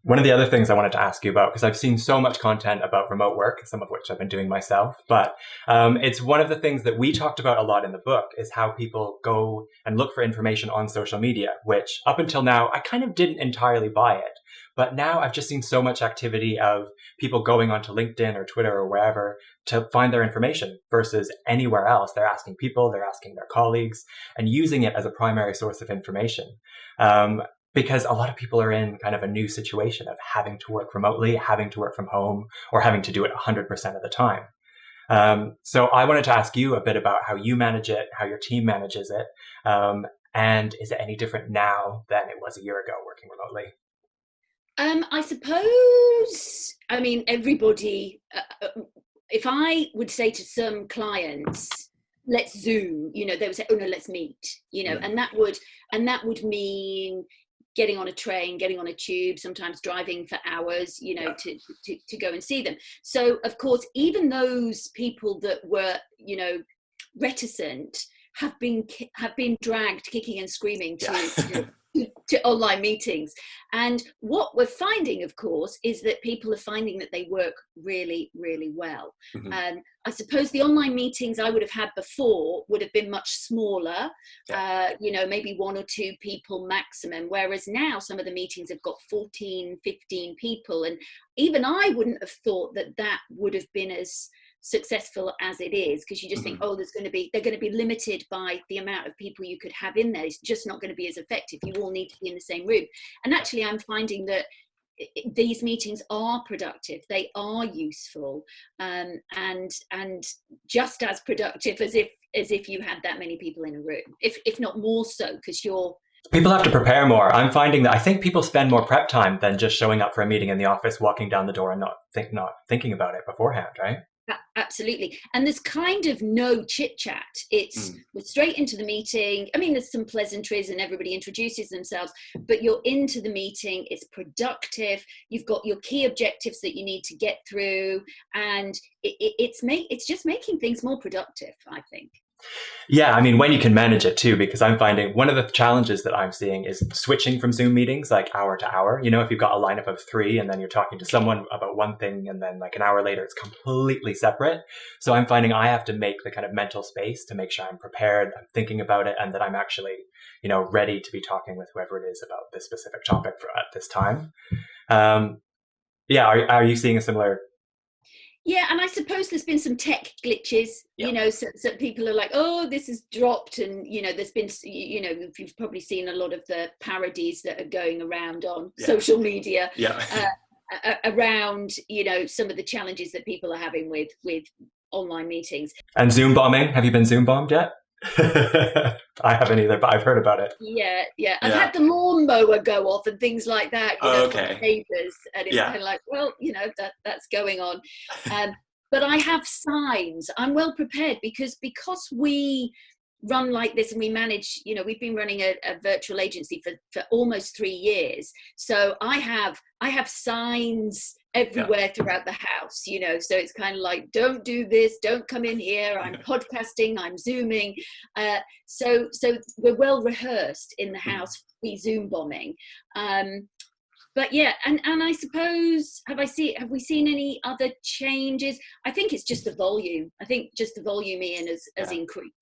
One of the other things I wanted to ask you about, because I've seen so much content about remote work, some of which I've been doing myself, but it's one of the things that we talked about a lot in the book is how people go and look for information on social media, which up until now, I kind of didn't entirely buy it. But now I've just seen so much activity of people going onto LinkedIn or Twitter or wherever to find their information versus anywhere else. They're asking people, they're asking their colleagues, and using it as a primary source of information. Because a lot of people are in kind of a new situation of having to work remotely, having to work from home, or having to do it 100% of the time. So I wanted to ask you a bit about how you manage it, how your team manages it, and is it any different now than it was a year ago working remotely? I suppose, I mean, everybody, if I would say to some clients, let's Zoom, they would say, oh no, let's meet, Mm. and that would mean getting on a train, getting on a tube, sometimes driving for hours, Yeah. to go and see them. So of course, even those people that were, reticent have been dragged kicking and screaming Yeah. to online meetings. And what we're finding, of course, is that people are finding that they work really, really well. Mhm. I suppose the online meetings I would have had before would have been much smaller, Yeah. maybe one or two people maximum, whereas now some of the meetings have got 14, 15 people. And even I wouldn't have thought that that would have been as successful as it is, because you just think, Mhm. oh, they're going to be limited by the amount of people you could have in there. It's just not going to be as effective. You all need to be in the same room. And actually, I'm finding that these meetings are productive, they are useful, and just as productive as if you had that many people in a room, if not more so, because you're People have to prepare more. I'm finding that I think people spend more prep time than just showing up for a meeting in the office, walking down the door and not thinking about it beforehand, right? Absolutely. And there's kind of no chit chat. Mm. We're straight into the meeting. I mean, there's some pleasantries and everybody introduces themselves, but you're into the meeting. It's productive. You've got your key objectives that you need to get through, and it's just making things more productive, I think. Yeah, I mean, when you can manage it too, because I'm finding one of the challenges that I'm seeing is switching from Zoom meetings like hour to hour. If you've got a lineup of three and then you're talking to someone about one thing and then like an hour later it's completely separate. So I'm finding I have to make the kind of mental space to make sure I'm prepared, I'm thinking about it, and that I'm actually, ready to be talking with whoever it is about this specific topic at this time. Yeah, are you seeing a similar? Yeah, and I suppose there's been some tech glitches, Yeah. so people are like, oh, this has dropped. And, there's been, you've probably seen a lot of the parodies that are going around on social media Yeah. around, some of the challenges that people are having with online meetings. And Zoom bombing. Have you been Zoom bombed yet? I haven't either, but I've heard about it. Yeah. I've Yeah. had the lawnmower go off and things like that, Oh, from okay. neighbours, and it's Yeah. kind of like, well, that's going on. But I have signs. I'm well prepared because we run like this and we manage. We've been running a virtual agency for almost 3 years, so I have signs Yeah. everywhere throughout the house. So it's kind of like, don't do this, don't come in here. I'm podcasting, I'm Zooming. So we're well rehearsed in the house for the Zoom bombing. But yeah, and I suppose, have we seen any other changes? I think it's just the volume. I think just the volume, Ian, has Yeah. increased.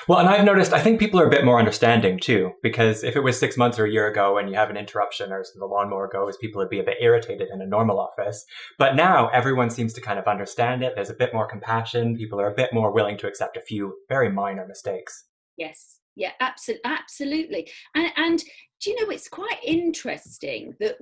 Well, and I've noticed, I think people are a bit more understanding too, because if it was 6 months or a year ago and you have an interruption or the lawnmower goes, people would be a bit irritated in a normal office. But now everyone seems to kind of understand it. There's a bit more compassion. People are a bit more willing to accept a few very minor mistakes. Yes, yeah, absolutely. And do you know, it's quite interesting that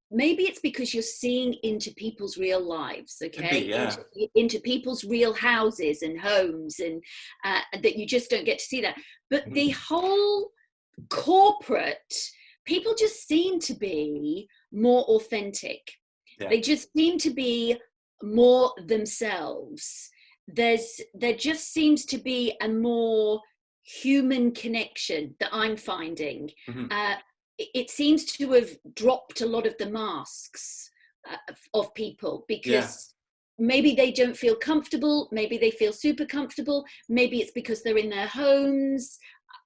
maybe it's because you're seeing into people's real lives, Could be, okay, yeah. into people's real houses and homes, and that you just don't get to see that. But the Mhm. whole corporate people just seem to be more authentic. Yeah. They just seem to be more themselves. There just seems to be a more human connection that I'm finding. Mhm. It seems to have dropped a lot of the masks of people, Yeah. because maybe they don't feel comfortable, maybe they feel super comfortable, maybe it's because they're in their homes.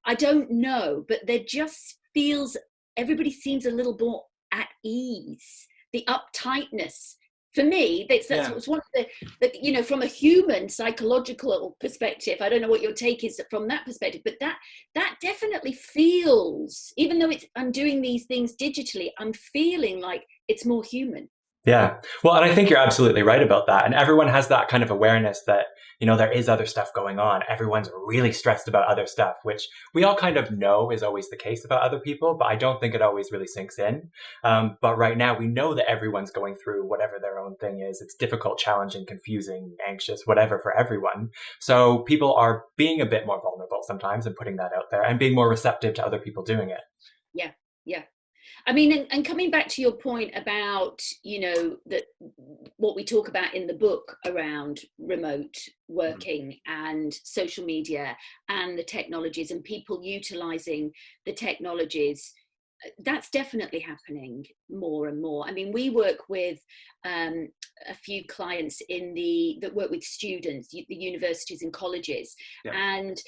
I don't know, but there just feels, everybody seems a little more at ease. the uptightness. For me, that's one of the, from a human psychological perspective, I don't know what your take is from that perspective, but that definitely feels, even though I'm doing these things digitally, I'm feeling like it's more human. Yeah. Well, and I think you're absolutely right about that. And everyone has that kind of awareness that, there is other stuff going on. Everyone's really stressed about other stuff, which we all kind of know is always the case about other people, but I don't think it always really sinks in. But right now we know that everyone's going through whatever their own thing is. It's difficult, challenging, confusing, anxious, whatever for everyone. So people are being a bit more vulnerable sometimes and putting that out there and being more receptive to other people doing it. Yeah. Yeah. I mean, and coming back to your point about, that what we talk about in the book around remote working and social media and the technologies and people utilizing the technologies, that's definitely happening more and more. I mean, we work with a few clients that work with students, the universities and colleges, and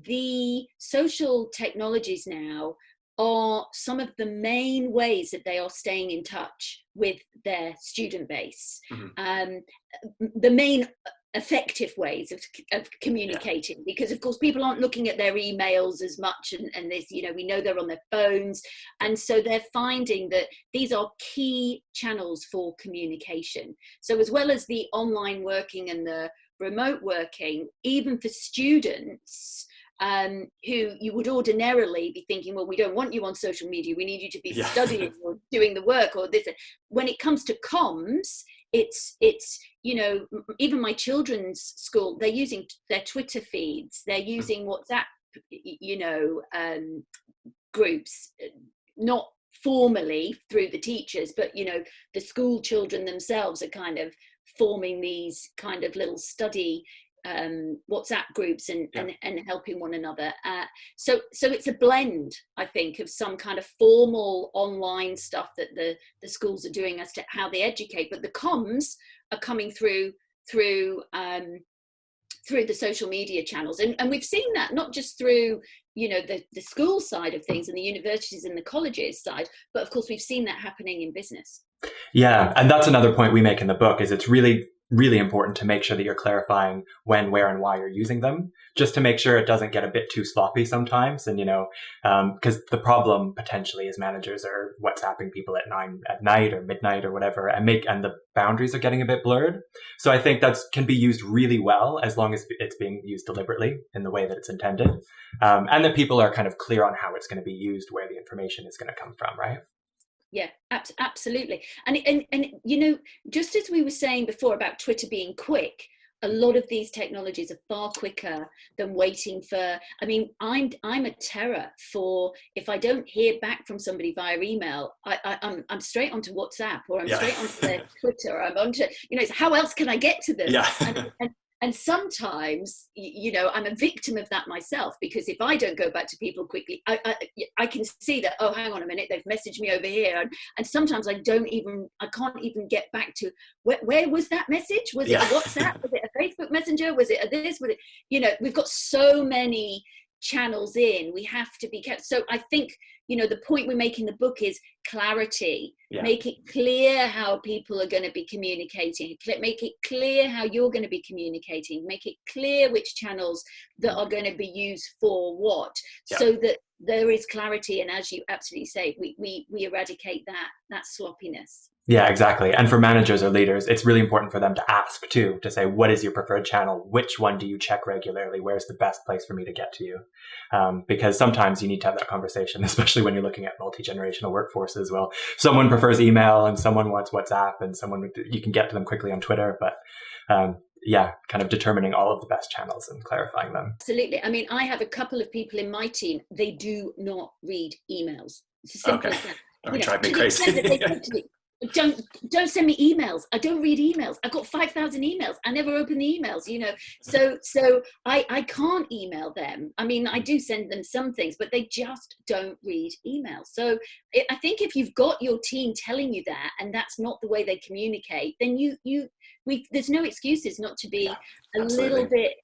the social technologies now are some of the main ways that they are staying in touch with their student base. The main effective ways of communicating, because of course people aren't looking at their emails as much, and this, we know they're on their phones, and so they're finding that these are key channels for communication. So as well as the online working and the remote working, even for students who you would ordinarily be thinking, well, we don't want you on social media, we need you to be studying or doing the work or this. When it comes to comms, it's even my children's school, they're using their Twitter feeds, they're using WhatsApp groups, not formally through the teachers, but the school children themselves are kind of forming these kind of little study WhatsApp groups and helping one another. So it's a blend, I think, of some kind of formal online stuff that the schools are doing as to how they educate, but the comms are coming through the social media channels, and we've seen that not just through the school side of things and the universities and the colleges side, but of course we've seen that happening in business. Yeah, and that's another point we make in the book, is it's really important to make sure that you're clarifying when, where, and why you're using them, just to make sure it doesn't get a bit too sloppy sometimes. And, because the problem potentially is managers are WhatsApping people at 9 at night or midnight or whatever, and the boundaries are getting a bit blurred. So I think that can be used really well as long as it's being used deliberately in the way that it's intended. And that people are kind of clear on how it's going to be used, where the information is going to come from, right? Yeah, absolutely. And just as we were saying before about Twitter being quick, a lot of these technologies are far quicker than waiting for. I mean, I'm a terror for, if I don't hear back from somebody via email, I'm straight onto WhatsApp, or I'm straight onto their Twitter, or I'm onto, it's how else can I get to them? And sometimes, I'm a victim of that myself, because if I don't go back to people quickly, I can see that, oh, hang on a minute, they've messaged me over here. And sometimes I can't even get back to, where was that message? Was it a WhatsApp? Was it a Facebook Messenger? Was it a this? Was it, we've got so many channels in, we have to be kept. So I think, the point we make in the book is clarity. Make it clear how people are going to be communicating, make it clear how you're going to be communicating, make it clear which channels that are going to be used for what, so that there is clarity. And as you absolutely say, we eradicate that sloppiness. Yeah, exactly. And for managers or leaders, it's really important for them to ask too, to say, what is your preferred channel? Which one do you check regularly? Where's the best place for me to get to you? Because sometimes you need to have that conversation, especially when you're looking at multi-generational workforces. Well, someone prefers email and someone wants WhatsApp, and you can get to them quickly on Twitter. But kind of determining all of the best channels and clarifying them. Absolutely. I mean, I have a couple of people in my team, they do not read emails. It's as simple as that. Drive me crazy. Don't send me emails. I don't read emails. I've got 5,000 emails. I never open the emails, So I can't email them. I mean, I do send them some things, but they just don't read emails. So I think if you've got your team telling you that, and that's not the way they communicate, then there's no excuses not to be a little bit,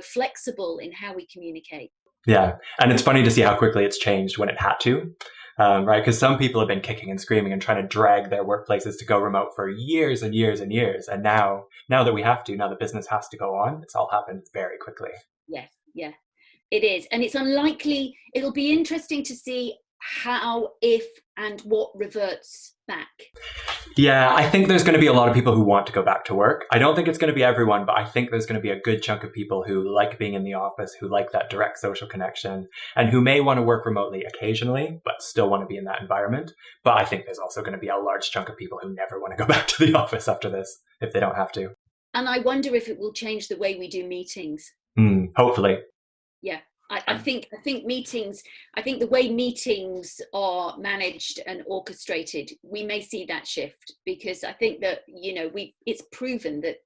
flexible in how we communicate. Yeah. And it's funny to see how quickly it's changed when it had to. Right? Because some people have been kicking and screaming and trying to drag their workplaces to go remote for years and years and years. And now that we have to, now the business has to go on, it's all happened very quickly. Yes, yeah, it is. And it's unlikely, it'll be interesting to see how, if, and what reverts back. Yeah, I think there's going to be a lot of people who want to go back to work. I don't think it's going to be everyone, but I think there's going to be a good chunk of people who like being in the office, who like that direct social connection, and who may want to work remotely occasionally, but still want to be in that environment. But I think there's also going to be a large chunk of people who never want to go back to the office after this, if they don't have to. And I wonder if it will change the way we do meetings. Hopefully. Yeah. I think meetings, I think the way meetings are managed and orchestrated, we may see that shift, because I think that, it's proven that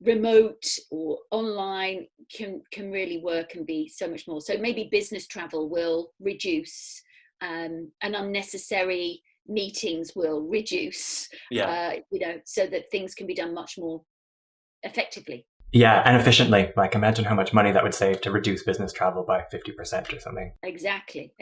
remote or online can really work and be so much more. So maybe business travel will reduce, and unnecessary meetings will reduce, so that things can be done much more effectively. Yeah, and efficiently. Like, imagine how much money that would save to reduce business travel by 50% or something. Exactly.